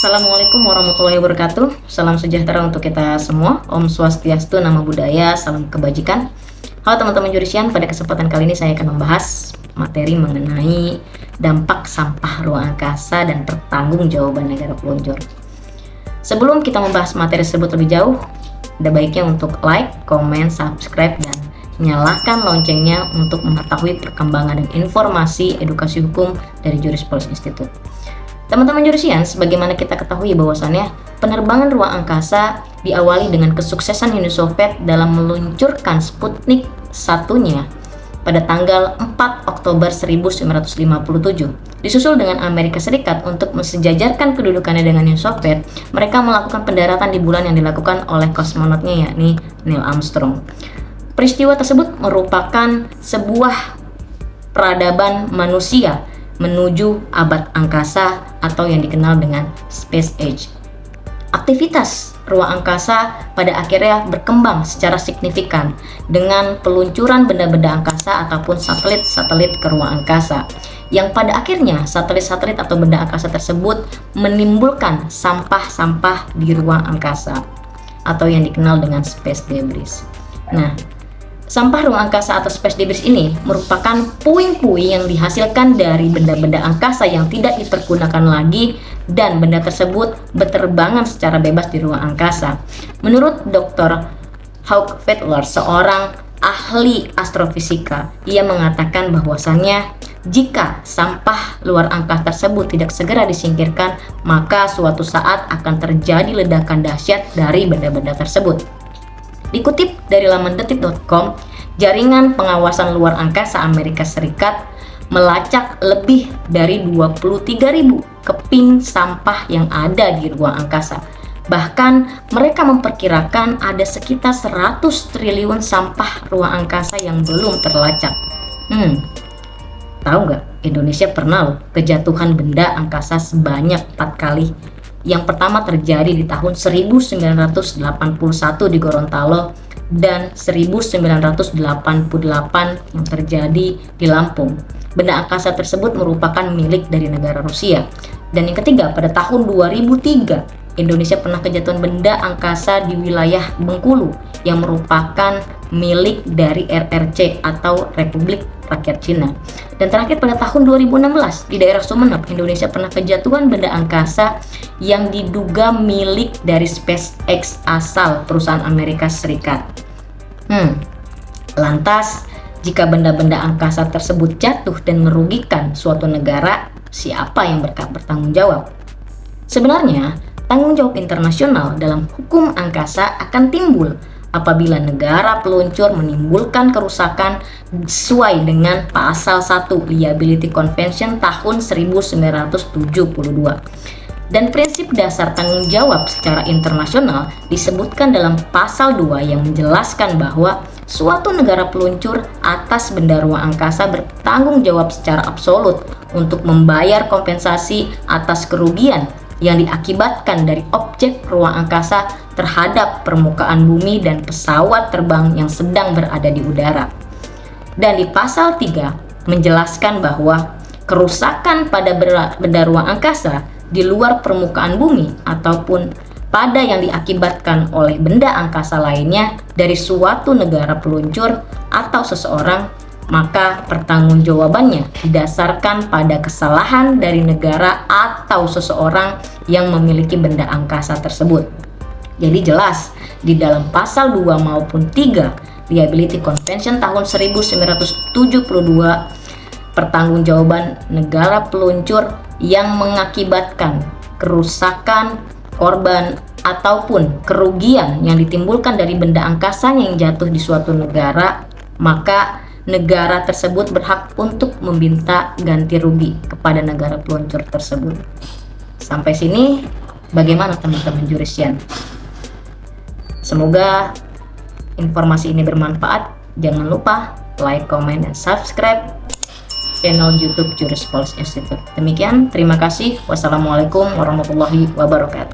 Assalamualaikum warahmatullahi wabarakatuh. Salam sejahtera untuk kita semua. Om Swastiastu, Namo Buddhaya, salam kebajikan. Halo teman-teman jurisian, pada kesempatan kali ini saya akan membahas materi mengenai dampak sampah ruang angkasa dan pertanggungjawaban negara peluncur. Sebelum kita membahas materi tersebut lebih jauh, ada baiknya untuk like, comment, subscribe, dan nyalakan loncengnya untuk mengetahui perkembangan dan informasi edukasi hukum dari Juris Policy Institute. Teman-teman jurisian, sebagaimana kita ketahui bahwasannya penerbangan ruang angkasa diawali dengan kesuksesan Uni Soviet dalam meluncurkan Sputnik satunya pada tanggal 4 Oktober 1957. Disusul dengan Amerika Serikat untuk mensejajarkan kedudukannya dengan Uni Soviet, mereka melakukan pendaratan di bulan yang dilakukan oleh kosmonotnya, yakni Neil Armstrong. Peristiwa tersebut merupakan sebuah peradaban manusia menuju abad angkasa atau yang dikenal dengan Space Age. Aktivitas ruang angkasa pada akhirnya berkembang secara signifikan dengan peluncuran benda-benda angkasa ataupun satelit-satelit ke ruang angkasa, yang pada akhirnya satelit-satelit atau benda angkasa tersebut menimbulkan sampah-sampah di ruang angkasa atau yang dikenal dengan space debris. Nah, sampah ruang angkasa atau space debris ini merupakan puing-puing yang dihasilkan dari benda-benda angkasa yang tidak dipergunakan lagi dan benda tersebut berterbangan secara bebas di ruang angkasa. Menurut Dr. Hugh Fettler, seorang ahli astrofisika, ia mengatakan bahwasannya jika sampah luar angkasa tersebut tidak segera disingkirkan, maka suatu saat akan terjadi ledakan dahsyat dari benda-benda tersebut. Dikutip dari laman detik.com, jaringan pengawasan luar angkasa Amerika Serikat melacak lebih dari 23.000 keping sampah yang ada di ruang angkasa. Bahkan mereka memperkirakan ada sekitar 100 triliun sampah ruang angkasa yang belum terlacak. Tahu nggak, Indonesia pernah loh kejatuhan benda angkasa sebanyak 4 kali. Yang pertama terjadi di tahun 1981 di Gorontalo dan 1988 yang terjadi di Lampung. Benda angkasa tersebut merupakan milik dari negara Rusia. Dan yang ketiga, pada tahun 2003 Indonesia pernah kejatuhan benda angkasa di wilayah Bengkulu yang merupakan milik dari RRC atau Republik Rakyat Cina. Dan terakhir pada tahun 2016 di daerah Sumeneb, Indonesia pernah kejatuhan benda angkasa yang diduga milik dari SpaceX asal perusahaan Amerika Serikat. Lantas, jika benda-benda angkasa tersebut jatuh dan merugikan suatu negara, siapa yang bertanggung jawab? Sebenarnya, tanggung jawab internasional dalam hukum angkasa akan timbul apabila negara peluncur menimbulkan kerusakan sesuai dengan pasal 1 Liability Convention tahun 1972. Dan prinsip dasar tanggung jawab secara internasional disebutkan dalam pasal 2 yang menjelaskan bahwa suatu negara peluncur atas benda ruang angkasa bertanggung jawab secara absolut untuk membayar kompensasi atas kerugian yang diakibatkan dari objek ruang angkasa terhadap permukaan bumi dan pesawat terbang yang sedang berada di udara. Dan di pasal 3 menjelaskan bahwa kerusakan pada benda ruang angkasa di luar permukaan bumi ataupun pada yang diakibatkan oleh benda angkasa lainnya dari suatu negara peluncur atau seseorang, maka pertanggungjawabannya didasarkan pada kesalahan dari negara atau seseorang yang memiliki benda angkasa tersebut. Jadi jelas di dalam pasal 2 maupun 3 Liability Convention tahun 1972, pertanggungjawaban negara peluncur yang mengakibatkan kerusakan, korban, ataupun kerugian yang ditimbulkan dari benda angkasa yang jatuh di suatu negara, maka negara tersebut berhak untuk meminta ganti rugi kepada negara peluncur tersebut. Sampai sini, bagaimana teman-teman jurisian? Semoga informasi ini bermanfaat. Jangan lupa like, comment, dan subscribe channel YouTube Juris Policy Institute. Demikian, terima kasih. Wassalamualaikum warahmatullahi wabarakatuh.